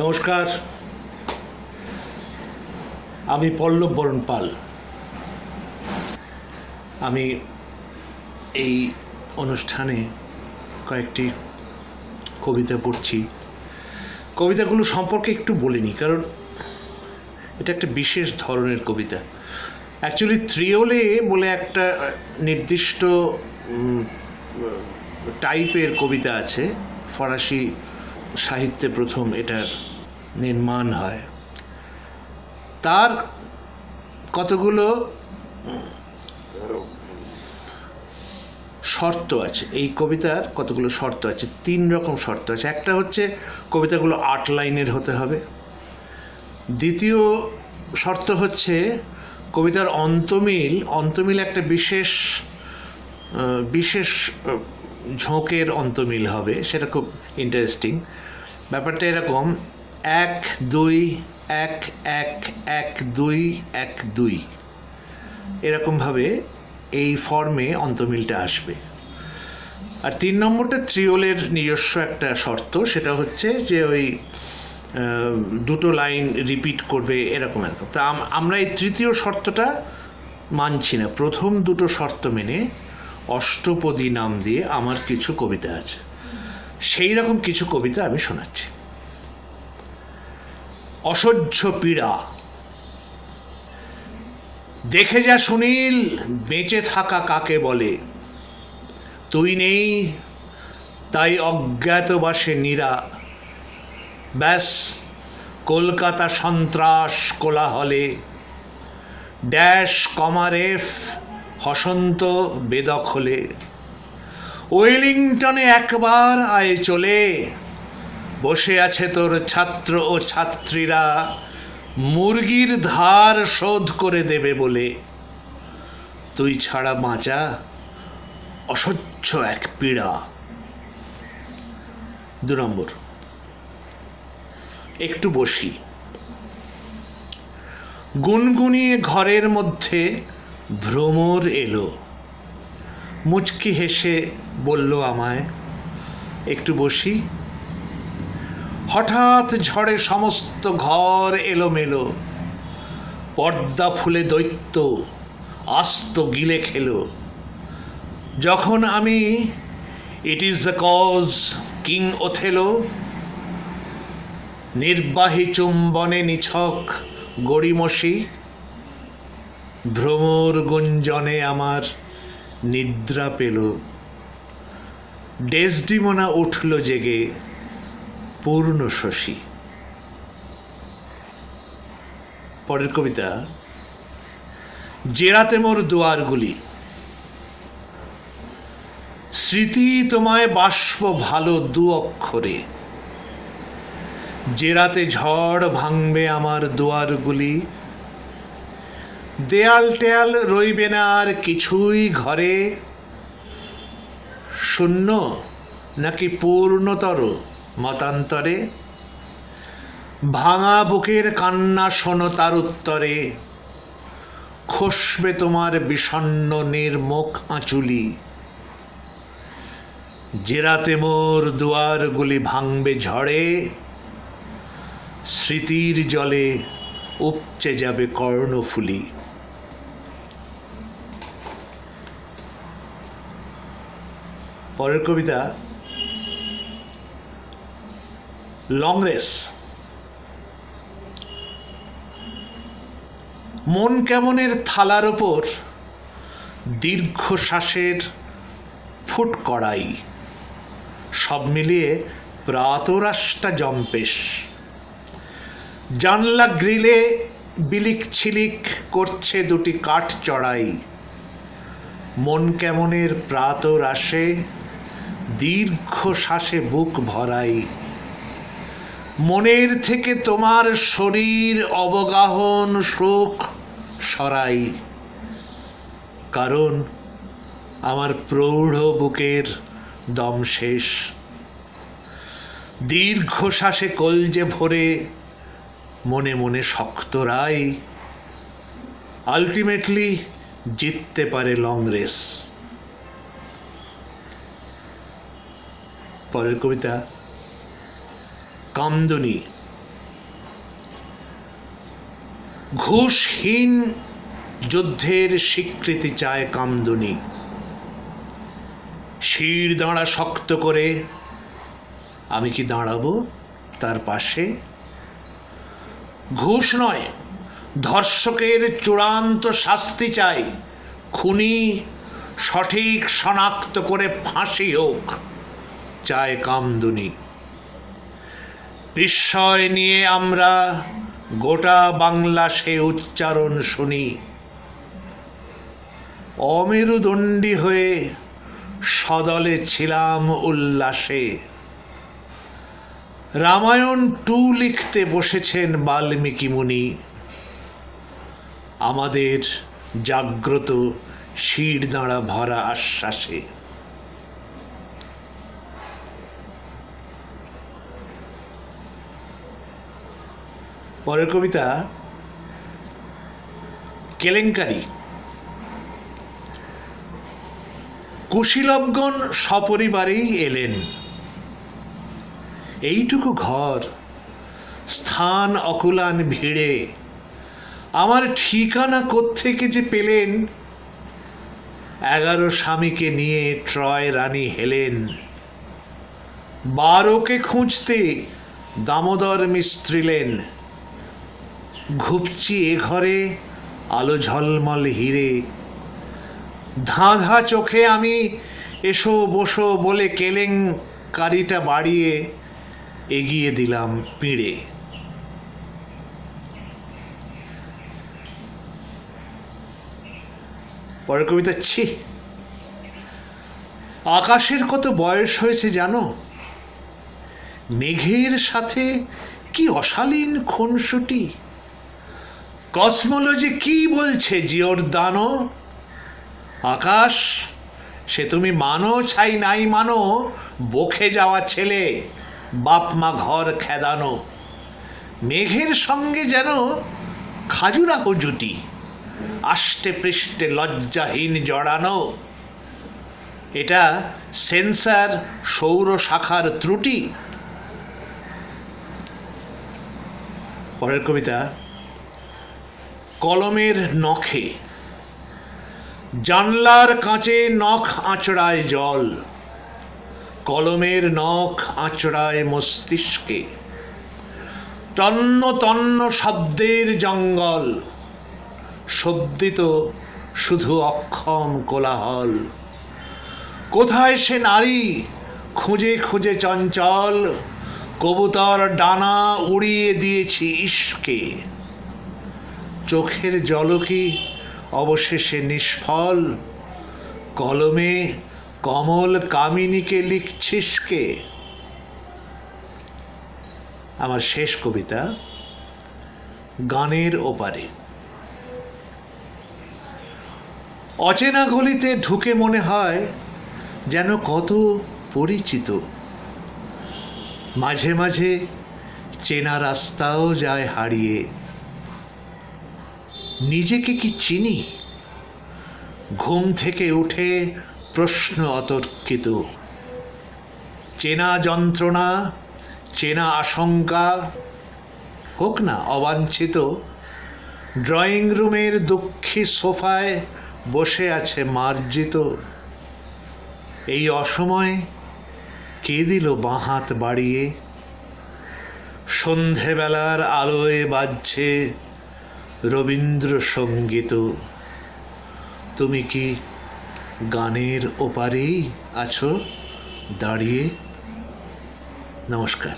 নমস্কার, আমি পল্লব বরণ পাল। আমি এই অনুষ্ঠানে কয়েকটি কবিতা পড়ছি। কবিতাগুলো সম্পর্কে একটু বলিনি, কারণ এটা একটা বিশেষ ধরনের কবিতা। অ্যাকচুয়ালি ত্রিওলে বলে একটা নির্দিষ্ট টাইপের কবিতা আছে, ফরাসি সাহিত্যে প্রথম এটার নির্মাণ হয়। তার কতগুলো শর্ত আছে, এই কবিতার কতগুলো শর্ত আছে, 3 রকম শর্ত আছে। একটা হচ্ছে কবিতাগুলো 8 লাইনের হতে হবে। দ্বিতীয় শর্ত হচ্ছে কবিতার অন্তমিল একটা বিশেষ ঝোঁকের অন্তমিল হবে, সেটা খুব ইন্টারেস্টিং। ব্যাপারটা এরকম: 1 2 1 1 1 2 1 2, এরকমভাবে এই ফর্মে অন্তমিলটা আসবে। আর 3 নম্বরটা ত্রিওলের নিজস্ব একটা শর্ত, সেটা হচ্ছে যে ওই 2টো লাইন রিপিট করবে, এরকম। তা আমরা এই তৃতীয় শর্তটা মানছি না। প্রথম 2টো শর্ত মেনে অষ্টপদী নাম দিয়ে আমার কিছু কবিতা আছে, সেই রকম কিছু কবিতা আমি শোনাচ্ছি। অসহ্য পীড়া। দেখে যা সুনীল, বেঁচে থাকা কাকে বলে। তুই নেই তাই অজ্ঞাতবাসে নীরা। ব্যাস কলকাতা সন্ত্রাস কোলাহলে। ড্যাশ কমারেফ হসন্ত বেদখলে। ওয়েলিংটনে একবার আয় চলে। বসে আছে তোর ছাত্র ও ছাত্রীরা, মুরগির ধার শোধ করে দেবে বলে। তুই ছাড়া বাঁচা অসহ্য এক পীড়া। 2 নম্বর, একটু বসি। গুনগুনিয়ে ঘরের মধ্যে ভ্রমর এলো। মুচকি হেসে বলল আমায়, একটু বসি। হঠাৎ ঝড়ে সমস্ত ঘর এলোমেলো। পর্দা ফুলে দৈত্য আস্ত গিলে খেলো। যখন আমি it is the cause king Othello, নির্বাহী চুম্বনে নিছক গড়িমসি। ভ্রমর গুঞ্জনে আমার নিদ্রা পেল। ডেসডিমোনা উঠল জেগে পূর্ণ শশী। পরের কবিতা, জেরাতে মোর দুয়ারগুলি। স্মৃতি তোমায় বাষ্প ভালো 2 অক্ষরে। জেরাতে ঝড় ভাঙবে আমার দুয়ারগুলি। দেয়াল টেয়াল রইবে না আর কিছুই ঘরে। শূন্য নাকি পূর্ণতর মতান্তরে। ভাঙা বুকের কান্না শোনো তার উত্তরে। খসবে তোমার বিষণ্ণ নির্মুখ আঁচুলি। জেরাতে মোর দুয়ারগুলি ভাঙবে ঝড়ে। স্মৃতির জলে উপচে যাবে কর্ণফুলি। পরের কবিতা, লং রেস। মন কেমনের থালার ওপর দীর্ঘশ্বাসের ফুট কড়াই। সব মিলিয়ে প্রাতরাশটা জম্পেশ। জানলা গ্রিলে বিলিক ছিলিক করছে 2টি কাঠ চড়াই। মন কেমনের প্রাতরাশে দীর্ঘ শ্বাসে বুক ভরাই। মনের থেকে তোমার শরীর অবগাহন সুখ সরাই। কারণ আমার প্রৌঢ় বুকের দম শেষ। দীর্ঘ শ্বাসে কলজে ভরে মনে মনে শক্ত রাই। আলটিমেটলি জিততে পারে লং রেস। পরের কবিতা, কামদুনি। ঘুষহীন যুদ্ধের স্বীকৃতি চায় কামদুনি। শির দাঁড়া শক্ত করে আমি কি দাঁড়াবো তার পাশে? ঘুষ নয়, ধর্ষকের চূড়ান্ত শাস্তি চাই। খুনি সঠিক শনাক্ত করে ফাঁসি হোক চায় কামদুনি। বিস্ময় নিয়ে আমরা গোটা বাংলা সে উচ্চারণ শুনি। অমেরুদণ্ডী হয়ে সদলে ছিলাম উল্লাসে। রামায়ণ 2 লিখতে বসেছেন বাল্মীকি মুনি। আমাদের জাগ্রত শির দাঁড়া ভরা আশ্বাসে। পরের কবিতা কেলেঙ্কারি। কুশীলবগণ সপরিবারেই এলেন। এইটুকু ঘর, স্থান অকুলান ভিড়ে। আমার ঠিকানা কোত্থেকে যে পেলেন? 11 স্বামীকে নিয়ে ট্রয় রানী হেলেন। 12কে খুঁজতে দামোদর মিস্ত্রিলেন। ঘুপচি এ ঘরে আলো ঝলমল হিরে। ধাঁধা চোখে আমি এসো বসো বলে কেলেঙ্কারিটা বাড়িয়ে এগিয়ে দিলাম পিঁড়ে। পরের কবিতা ছি। আকাশের কত বয়স হয়েছে জানো? মেঘের সাথে কি অশালীন খুনসুটি। কসমোলজি কি বলছে জিওরদানো? আকাশ সে তুমি মানো ছাই নাই মানো, বকে যাওয়া ছেলে, বাপ মা ঘর খেদানো। মেঘের সঙ্গে যেন খাজুরাহ জুটি, আষ্টে পৃষ্ঠে লজ্জাহীন জড়ানো। এটা সেন্সার সৌর শাখার ত্রুটি। পরের কবিতা কলমের নখে। জানলার কাঁচে নখ আঁচড়ায় জল, কলমের নখ আঁচড়ায় মস্তিষ্কে। তন্ন তন্ন শব্দের জঙ্গল, শব্দিত শুধু অক্ষম কোলাহল। কোথায় সে নারী খুঁজে খুঁজে চঞ্চল, কবুতর ডানা উড়িয়ে দিয়েছি ইশকে। চোখের জলকি অবশেষে নিষ্ফল, কলমে কমল কামিনীকে লিখছিস কে? আমার শেষ কবিতা গানের ওপারে। অচেনা গলিতে ঢুকে মনে হয় যেন কত পরিচিত। মাঝে মাঝে চেনা রাস্তাও যায় হারিয়ে। নিজেকে কি চিনি? ঘুম থেকে উঠে প্রশ্ন অতর্কিত। চেনা যন্ত্রণা, চেনা আশঙ্কা, হোক না অবাঞ্ছিত। ড্রয়িং রুমের দুঃখী সোফায় বসে আছে মার্জিত। এই অসময়ে কে দিল বাঁ হাত বাড়িয়ে? সন্ধেবেলার আলোয় বাজছে রবীন্দ্রসঙ্গীত। তুমি কি গানের ওপারেই আছো দাঁড়িয়ে? নমস্কার।